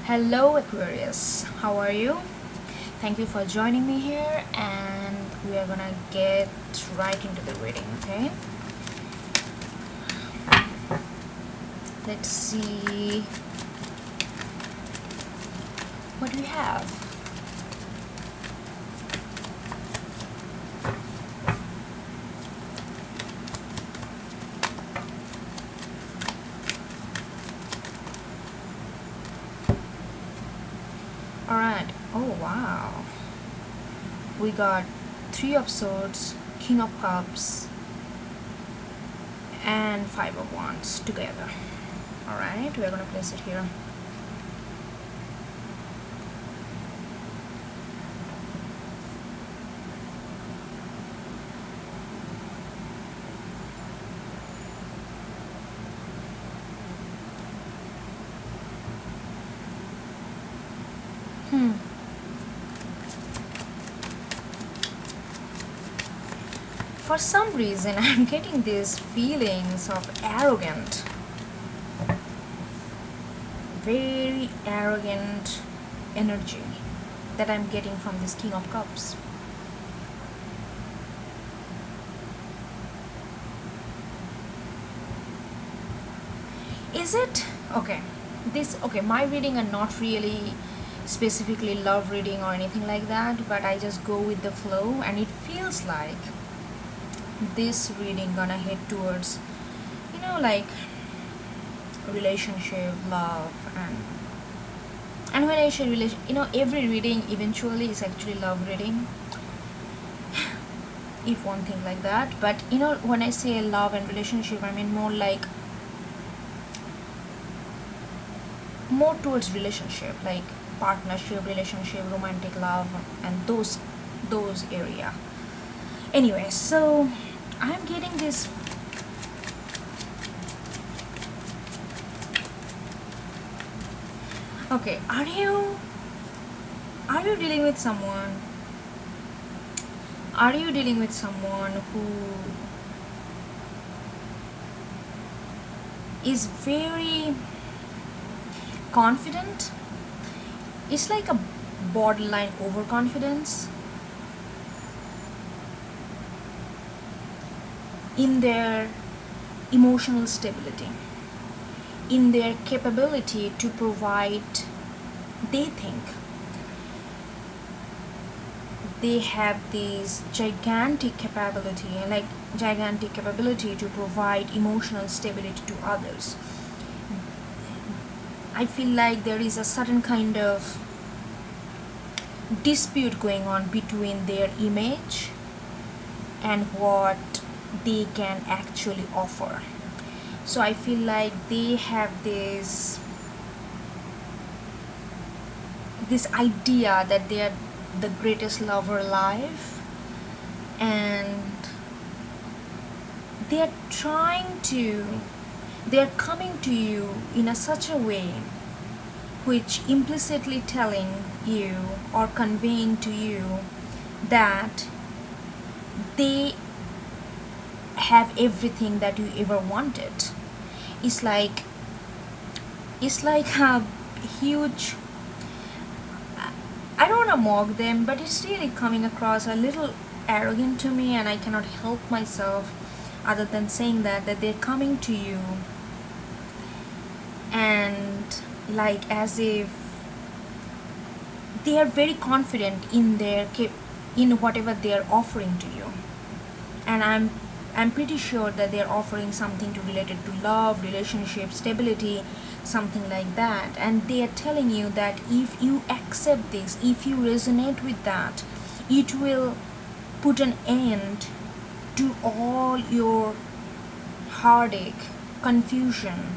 Hello Aquarius, how are you? Thank you for joining me here, and we are gonna get right into the reading, okay? Let's see what we have. Alright, oh wow. We got Three of Swords, King of Cups, and Five of Wands together. Alright, we're gonna place it here. For some reason, I'm getting these feelings of arrogant, very arrogant energy that I'm getting from this King of Cups. Is it? Okay. My reading are not really specifically love reading or anything like that, but I just go with the flow, and it feels like this reading gonna head towards, like relationship, love, and when I say relation, every reading eventually is actually love reading, if one thing like that. But when I say love and relationship, I mean more towards relationship, like partnership, relationship, romantic love, and those area. Anyway, so I'm getting this. Okay, are you dealing with someone? Are you dealing with someone who is very confident? It's like a borderline overconfidence in their emotional stability, in their capability to provide. They think they have this gigantic capability to provide emotional stability to others. I feel like there is a certain kind of dispute going on between their image and what they can actually offer. So I feel like they have this idea that they are the greatest lover alive, and they are coming to you in such a way which implicitly telling you or conveying to you that they have everything that you ever wanted. It's like a huge, I don't want to mock them, but it's really coming across a little arrogant to me, and I cannot help myself other than saying that they're coming to you and like as if they are very confident in whatever they are offering to you. And I'm pretty sure that they're offering something related to love, relationship, stability, something like that. And they are telling you that if you accept this, if you resonate with that, it will put an end to all your heartache, confusion,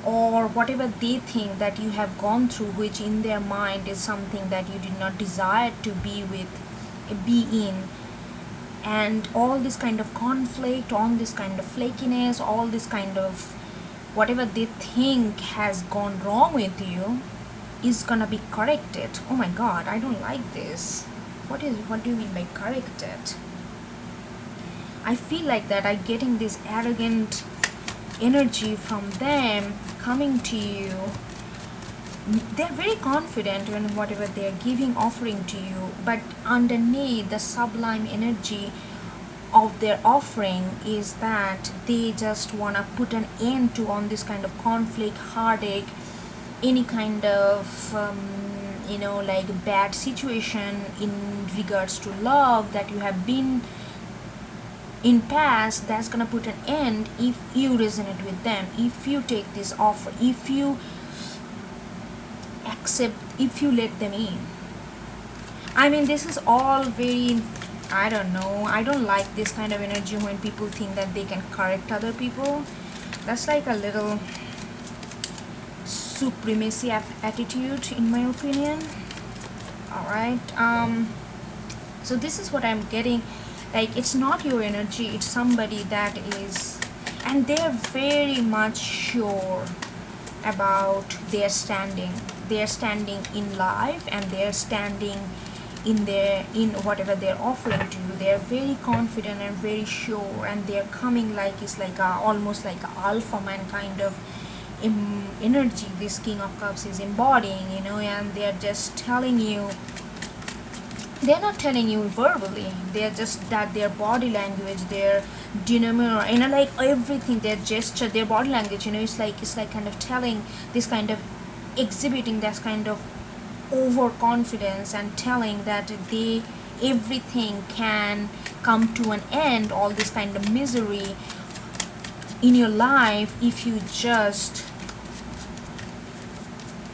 or whatever they think that you have gone through, which in their mind is something that you did not desire to be in. And all this kind of conflict, all this kind of flakiness, all this kind of whatever they think has gone wrong with you is gonna be corrected. Oh my god, I don't like this. What do you mean by corrected? I feel like that I'm getting this arrogant energy from them coming to you they're very confident in whatever they're giving, offering to you, but underneath the sublime energy of their offering is that they just want to put an end to on this kind of conflict, heartache, any kind of like bad situation in regards to love that you have been in past. That's gonna put an end if you resonate with them, if you take this offer, if you accept, if you let them in. I mean, this is all very, I don't know, I don't like this kind of energy when people think that they can correct other people. That's like a little supremacy attitude in my opinion. All right, so this is what I'm getting. Like, it's not your energy, it's somebody that is, and they're very much sure about their standing. They're standing in life, and they're standing in whatever they're offering to you. They're very confident and very sure, and they're coming like it's like almost like a alpha man kind of energy this King of Cups is embodying, and they're just telling you, they're not telling you verbally, they're just that their body language, their demeanor, like everything, their gesture, their body language, it's like kind of telling this kind of, exhibiting this kind of overconfidence, and telling that they, everything can come to an end, all this kind of misery in your life, if you just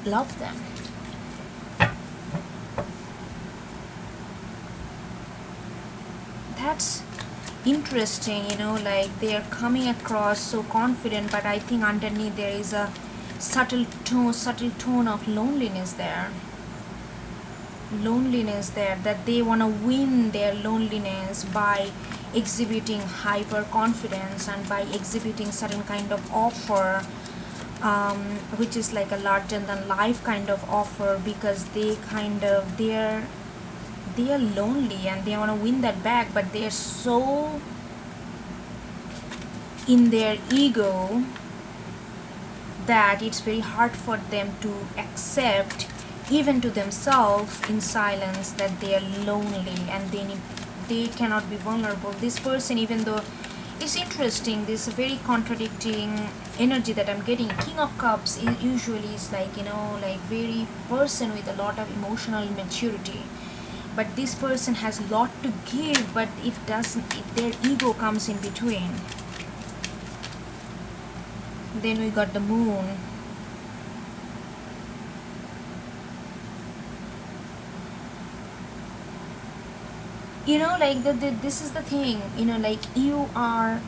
love them. That's interesting, like they're coming across so confident, but I think underneath there is a subtle tone of loneliness there, that they want to win their loneliness by exhibiting hyper confidence, and by exhibiting certain kind of offer, which is like a larger than life kind of offer, because they are lonely and they want to win that back, but they're so in their ego that it's very hard for them to accept, even to themselves in silence, that they are lonely, and they cannot be vulnerable. This person, even though it's interesting, this very contradicting energy that I'm getting. King of Cups usually is like like very person with a lot of emotional maturity, but this person has a lot to give, but their ego comes in between. Then we got the Moon. Like this is the thing, like you are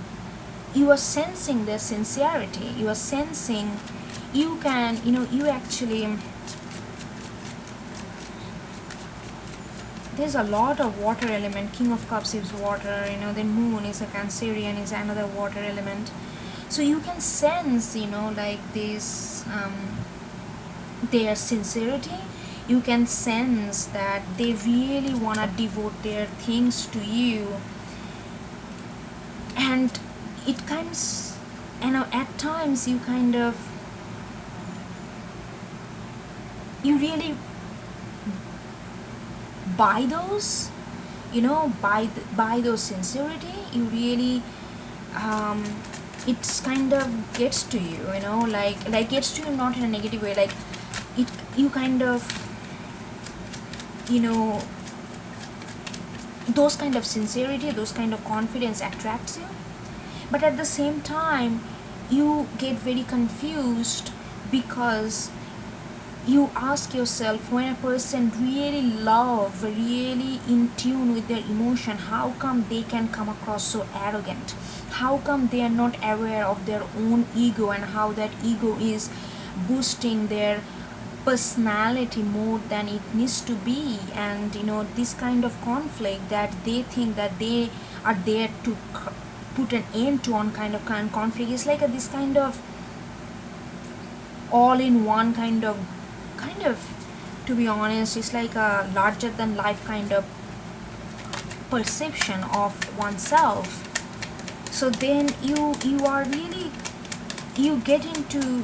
sensing their sincerity, you are sensing, you can, you actually, there's a lot of water element. King of Cups is water, then Moon is a Cancerian, is another water element. So you can sense, like this, their sincerity. You can sense that they really want to devote their things to you, and it comes, at times you kind of, you really buy those, buy those sincerity. You really, it's kind of gets to you, like gets to you, not in a negative way, like you kind of, those kind of sincerity, those kind of confidence attracts you. But at the same time, you get very confused, because you ask yourself, when a person really love, really in tune with their emotion, how come they can come across so arrogant? How come they are not aware of their own ego, and how that ego is boosting their personality more than it needs to be? And this kind of conflict, that they think that they are there to put an end to on kind of conflict, is like this kind of all in one kind of, to be honest, it's like a larger than life kind of perception of oneself. So then you are really, you get into,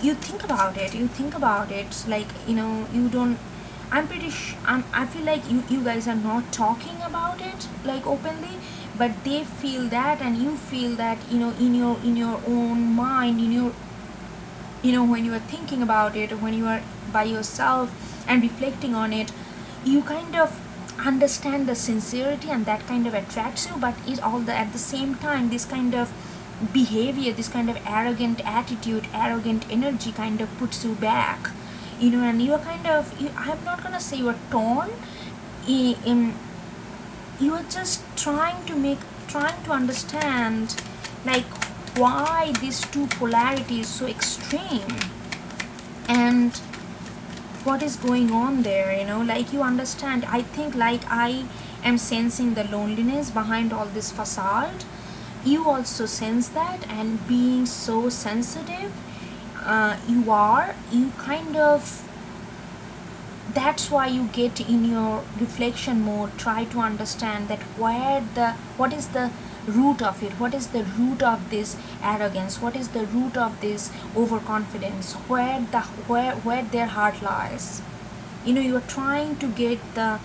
you think about it, like, you don't, I feel like you guys are not talking about it like openly, but they feel that and you feel that, in your own mind, when you are thinking about it, when you are by yourself and reflecting on it, you kind of understand the sincerity, and that kind of attracts you. But at the same time, this kind of behavior, this kind of arrogant attitude, arrogant energy kind of puts you back, and you're kind of, I'm not gonna say you're torn in, you are just trying to understand, like, why these two polarities is so extreme, and what is going on there, like, you understand. I think, like, I am sensing the loneliness behind all this facade. You also sense that, and being so sensitive, you kind of, that's why you get in your reflection mode, try to understand that what is the root of it, what is the root of this arrogance, what is the root of this overconfidence, where their heart lies. You are trying to get to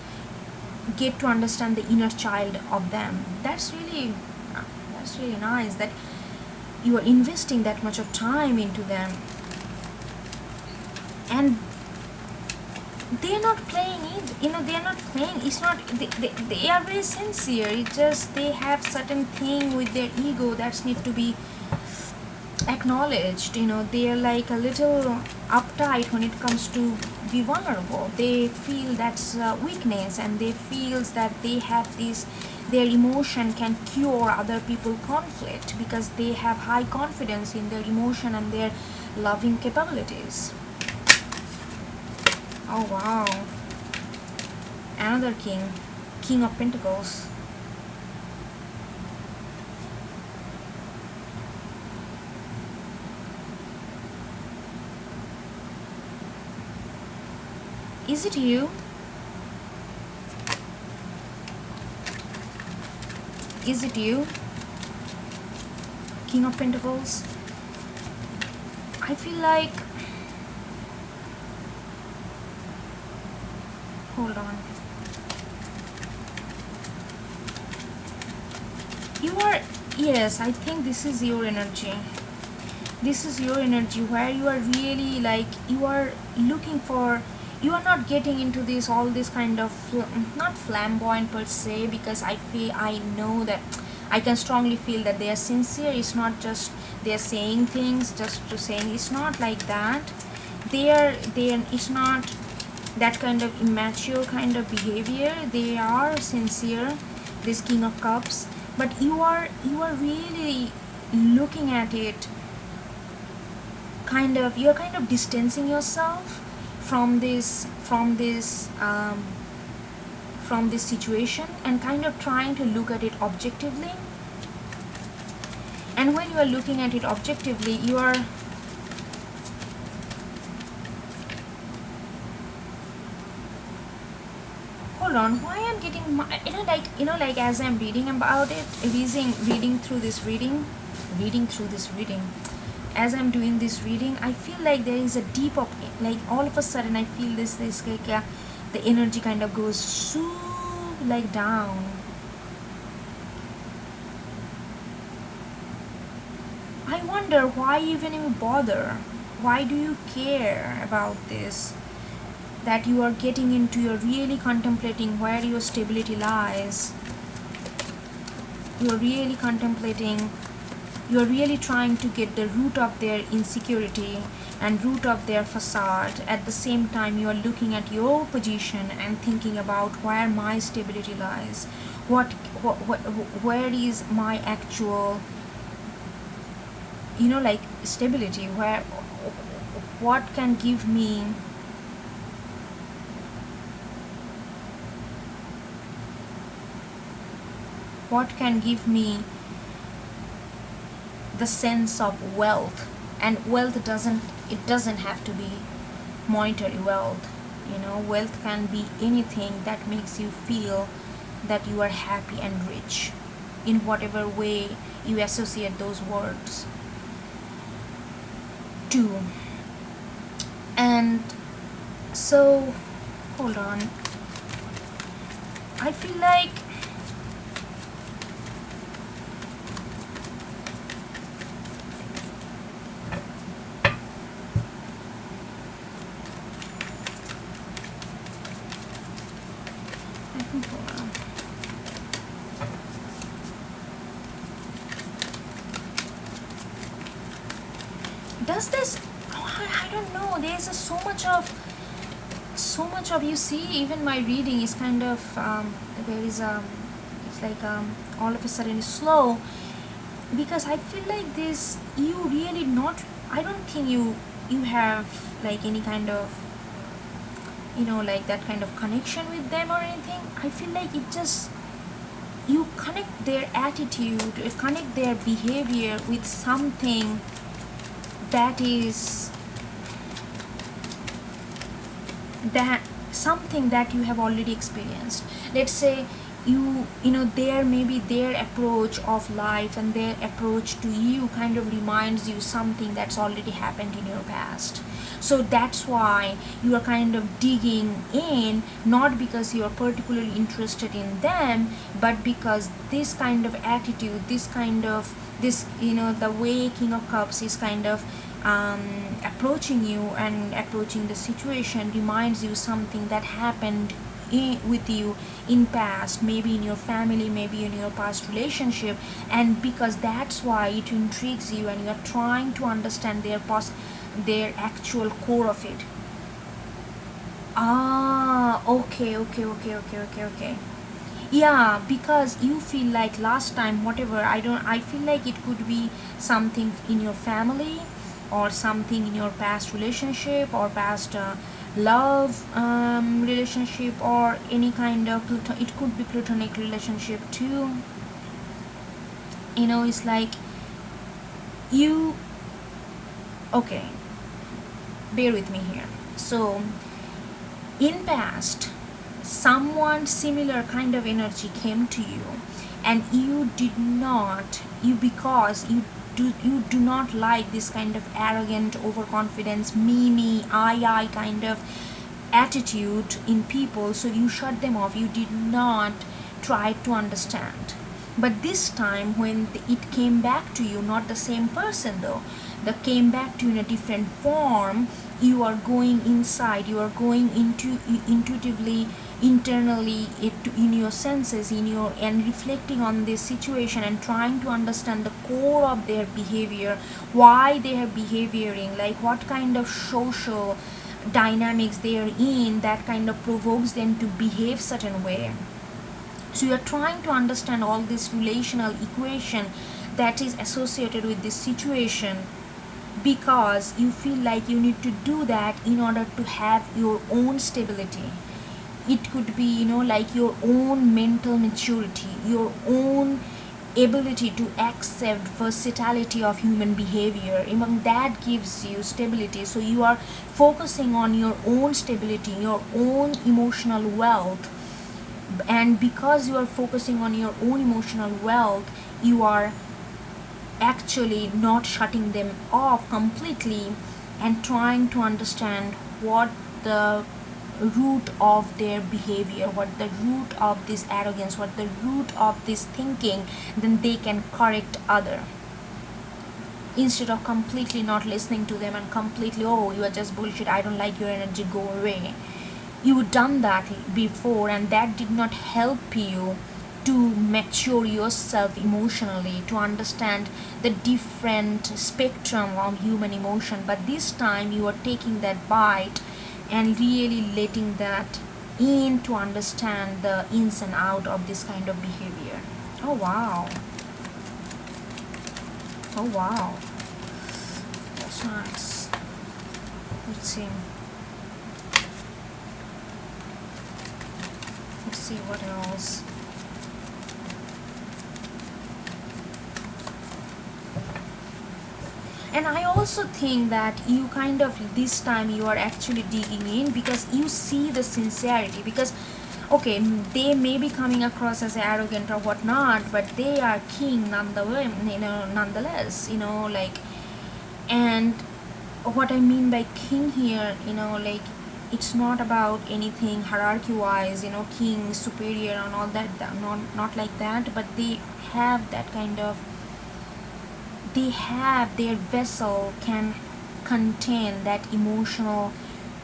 understand the inner child of them. That's really nice that you are investing that much of time into them, and they're not playing it, they're not playing, it's not, they are very sincere. It's just they have certain thing with their ego that need to be acknowledged. They are like a little uptight when it comes to be vulnerable. They feel that's weakness, and they feels that they have this, their emotion can cure other people conflict, because they have high confidence in their emotion and their loving capabilities. Oh wow, another king of pentacles. Is it you? Is it you? King of Pentacles. I feel like, hold on, you are, yes, I think this is your energy. This is your energy where you are really like, you are looking for, you are not getting into this, all this kind of, not flamboyant per se, because I know that I can strongly feel that they are sincere. It's not just they are saying things just to saying, it's not like that. They are, it's not that kind of immature kind of behavior. They are sincere, this King of Cups, but you are really looking at it, kind of, you're kind of distancing yourself from this situation, and kind of trying to look at it objectively. And when you are looking at it objectively, you are, hold on, why I'm getting my, like as I'm reading about it, reading through this reading, as I'm doing this reading, I feel like there is a deep of, like, all of a sudden I feel this like the energy kind of goes so like down. I wonder why even you bother. Why do you care about this? That you are getting into, you're really contemplating where your stability lies. You're really contemplating, you're really trying to get the root of their insecurity and root of their facade. At the same time, you are looking at your position and thinking about where my stability lies. Where is my actual, like, stability? What can give me the sense of wealth? And wealth doesn't have to be monetary wealth. Wealth can be anything that makes you feel that you are happy and rich, in whatever way you associate those words. 2. And so, hold on, I feel like hold on. Does this, I don't know, there's so much of, you see, even my reading is kind of there is it's like all of a sudden it's slow, because I feel like this, you really not, I don't think you have like any kind of, you know, like that kind of connection with them or anything. I feel like it just, you connect their attitude, you connect their behavior with something that is that something that you have already experienced. Let's say you know, their, maybe their approach of life and their approach to you kind of reminds you something that's already happened in your past. So that's why you are kind of digging in, not because you are particularly interested in them, but because this kind of attitude, this kind of, this, you know, the way King of Cups is kind of approaching you and approaching the situation reminds you something that happened with you in past, maybe in your family, maybe in your past relationship, and because that's why it intrigues you and you're trying to understand their actual core of it. Okay. Yeah, because you feel like last time, whatever, I feel like it could be something in your family or something in your past relationship or past love relationship, or any kind of it could be platonic relationship too. You know, it's like you, okay, bear with me here. So in past, someone similar kind of energy came to you, and you did not, because you do not like this kind of arrogant, overconfidence, me, I kind of attitude in people, so you shut them off. You did not try to understand. But this time, when it came back to you, not the same person though, that came back to you in a different form, you are going inside, you are going into intuitively, internally, in your senses, in your, and reflecting on this situation and trying to understand the core of their behavior, why they are behaving, like what kind of social dynamics they are in that kind of provokes them to behave certain way. So you are trying to understand all this relational equation that is associated with this situation, because you feel like you need to do that in order to have your own stability. It could be, you know, like your own mental maturity, your own ability to accept versatility of human behavior, even that gives you stability. So you are focusing on your own stability, your own emotional wealth, and because you are focusing on your own emotional wealth, you are actually not shutting them off completely and trying to understand what the root of their behavior, what the root of this arrogance, what the root of this thinking, then they can correct other, instead of completely not listening to them and completely, oh, you are just bullshit, I don't like your energy, go away. You've done that before, and that did not help you to mature yourself emotionally, to understand the different spectrum of human emotion. But this time you are taking that bite and really letting that in to understand the ins and out of this kind of behavior. Oh wow. Oh wow. That's nice. Let's see. Let's see what else. And I also think that you kind of, this time you are actually digging in because you see the sincerity. Because okay, they may be coming across as arrogant or whatnot, but they are king nonetheless, you know, like, and what I mean by king here, like, it's not about anything hierarchy wise, king superior and all that, not like that, but they have that kind of, they have their vessel can contain that emotional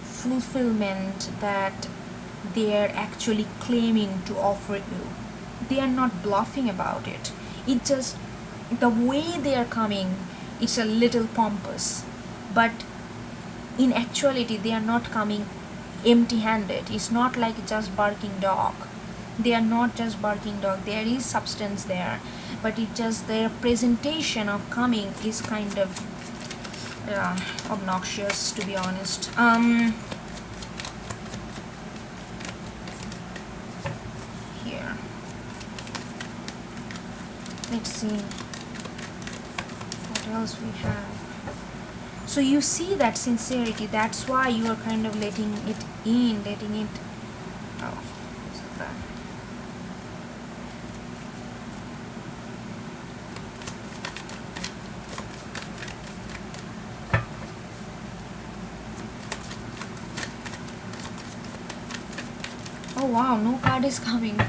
fulfillment that they're actually claiming to offer you. They are not bluffing about it. It just, the way they are coming, it's a little pompous, but in actuality they are not coming empty handed. It's not like just barking dog. They are not just barking dog, there is substance there, but it just, their presentation of coming is kind of obnoxious, to be honest. Here, let's see what else we have. So you see that sincerity, that's why you are kind of letting it in, letting it, oh, so that. Oh wow, no card is coming.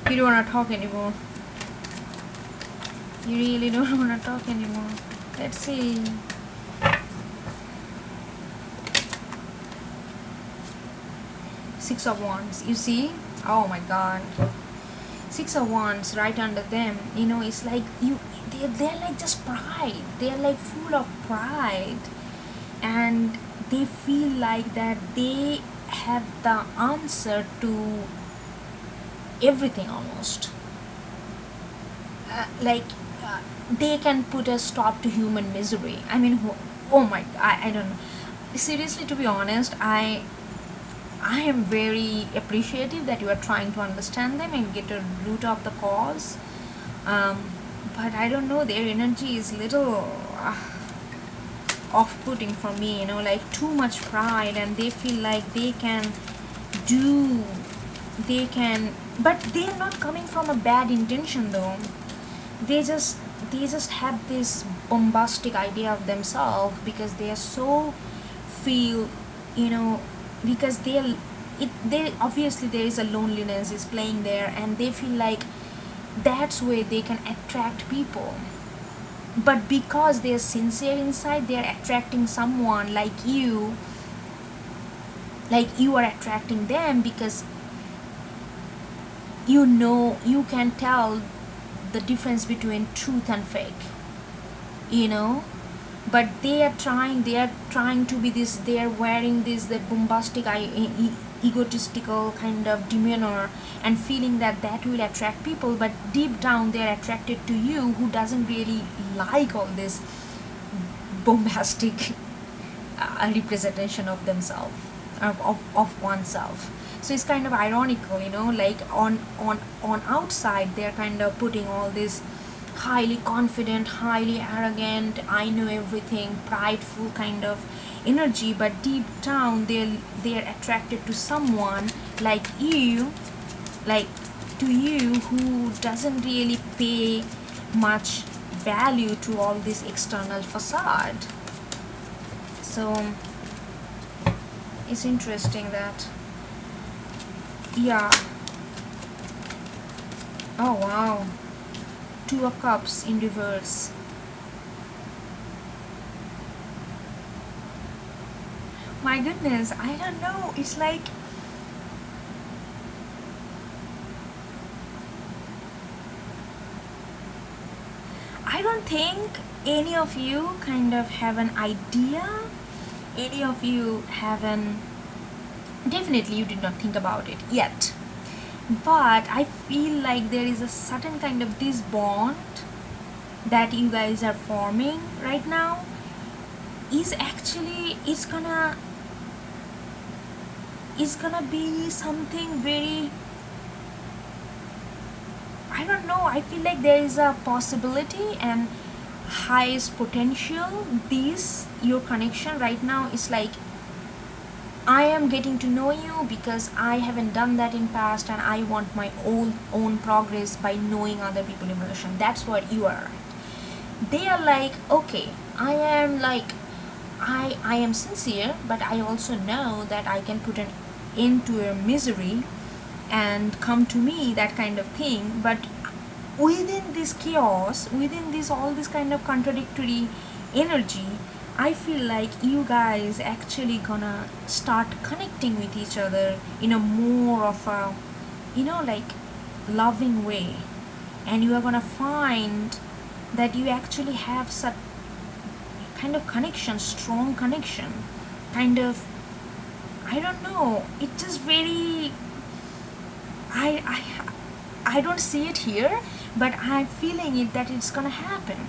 You don't want to talk anymore. You really don't want to talk anymore. Let's see. Six of Wands, you see? Oh my god. Six of Wands right under them. It's like they're like just pride. They're like full of pride. And they feel like that they have the answer to everything almost. They can put a stop to human misery. I mean, oh my, I don't know. Seriously, to be honest, I am very appreciative that you are trying to understand them and get a root of the cause. But I don't know, their energy is little off-putting for me, like too much pride, and they feel like they can, but they are not coming from a bad intention though. They just have this bombastic idea of themselves because they are so feel, because they obviously there is a loneliness is playing there, and they feel like that's where they can attract people. But because they're sincere inside, they're attracting someone like you are attracting them, because you can tell the difference between truth and fake, but they are trying to be this, they are wearing this, that bombastic egotistical kind of demeanor and feeling that will attract people, but deep down they are attracted to you, who doesn't really like all this bombastic representation of themselves, of oneself. So it's kind of ironical, like on outside they're kind of putting all this highly confident, highly arrogant, I know everything, prideful kind of energy, but deep down they're attracted to someone like you, who doesn't really pay much value to all this external facade. So it's interesting that, yeah. Oh wow, Two of Cups in reverse. My goodness, I don't know, it's like, I don't think any of you kind of have an idea, any of you haven't, definitely you did not think about it yet, but I feel like there is a certain kind of this bond that you guys are forming right now is actually, it's gonna be something very, I don't know, I feel like there is a possibility and highest potential. This, your connection right now is like, I am getting to know you because I haven't done that in past, and I want my own progress by knowing other people's emotion. That's what you are. They are like, okay, I am like, I am sincere, but I also know that I can put an end to your misery and come to me, that kind of thing. But within this chaos, within this all this kind of contradictory energy, I feel like you guys actually gonna start connecting with each other in a more of a, like, loving way. And you are gonna find that you actually have such kind of connection, strong connection, kind of, I don't know, it just very, I I don't see it here, but I'm feeling it that it's gonna happen.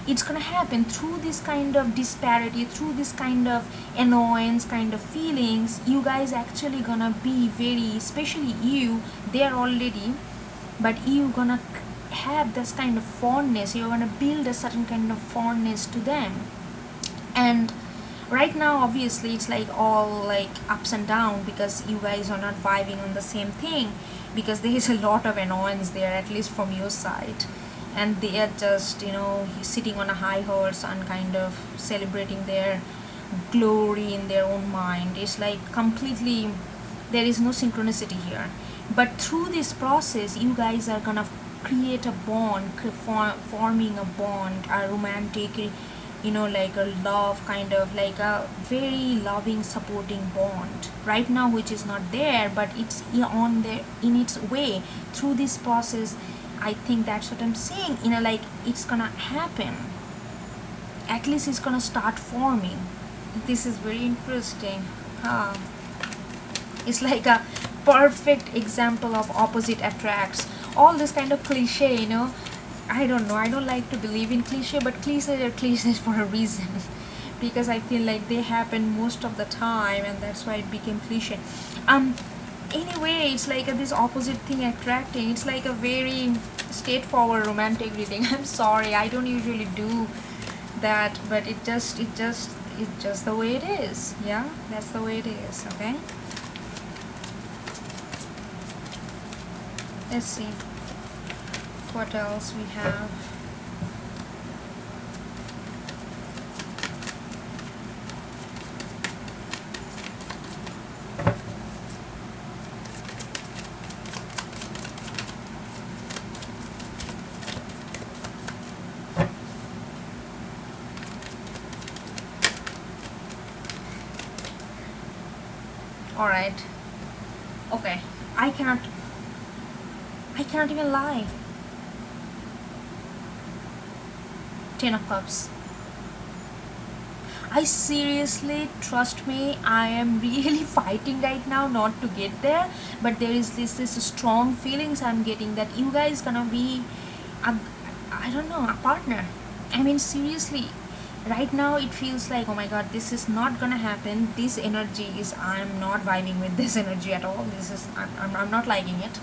It's gonna happen through this kind of disparity, through this kind of annoyance, kind of feelings. You guys actually gonna be very, especially you, there already, but you gonna have this kind of fondness. You're gonna build a certain kind of fondness to them. And right now, obviously, it's like all like ups and down because you guys are not vibing on the same thing, because there is a lot of annoyance there, at least from your side. And they are just, sitting on a high horse and kind of celebrating their glory in their own mind. It's like completely, there is no synchronicity here. But through this process, you guys are gonna create a bond, forming a bond, a romantic, like a love, kind of like a very loving, supporting bond right now, which is not there, but it's on there in its way. Through this process, I think that's what I'm saying, like it's gonna happen. At least it's gonna start forming. This is very interesting. It's like a perfect example of opposite attracts. All this kind of cliche, I don't know, I don't like to believe in cliche, but cliches are cliches for a reason. Because I feel like they happen most of the time, and that's why it became cliche. Anyway, it's like this opposite thing attracting. It's like a very straightforward romantic reading. I'm sorry, I don't usually do that, but it's just the way it is. Yeah, that's the way it is. Okay, let's see what else we have. All right, okay, I cannot even lie. 10 of Cups. I seriously, trust me, I am really fighting right now not to get there, but there is this strong feelings I'm getting that you guys gonna be I don't know, a partner. I mean, seriously, right now it feels like, oh my god, this is not gonna happen. This energy is, I'm not vibing with this energy at all. This is, I'm not liking it.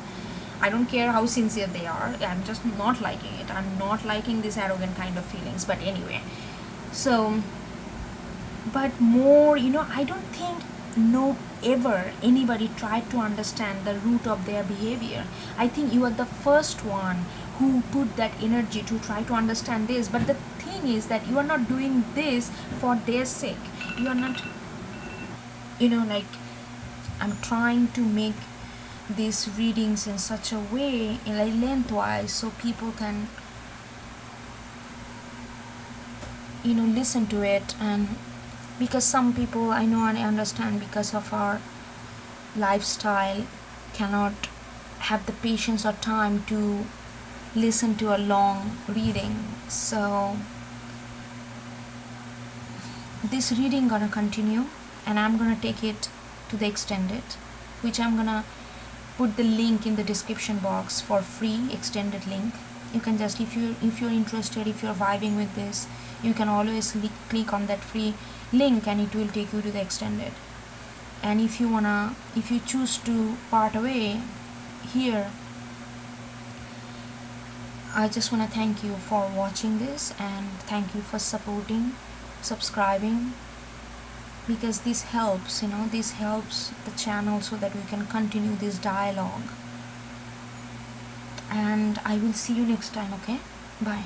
I don't care how sincere they are, I'm just not liking it. I'm not liking this arrogant kind of feelings. But anyway, so, but more, I don't think ever anybody tried to understand the root of their behavior. I think you are the first one who put that energy to try to understand this. But the thing is that you are not doing this for their sake. You are not, like, I'm trying to make these readings in such a way, like lengthwise, so people can listen to it. And because some people, I know and I understand, because of our lifestyle, cannot have the patience or time to listen to a long reading. So this reading gonna continue, and I'm gonna take it to the extended, which I'm gonna put the link in the description box for free extended link. You can just, if you're interested, if you're vibing with this, you can always click on that free link and it will take you to the extended. And if you choose to part away here, I just want to thank you for watching this, and thank you for supporting, subscribing, because this helps, this helps the channel so that we can continue this dialogue. And I will see you next time. Okay, bye.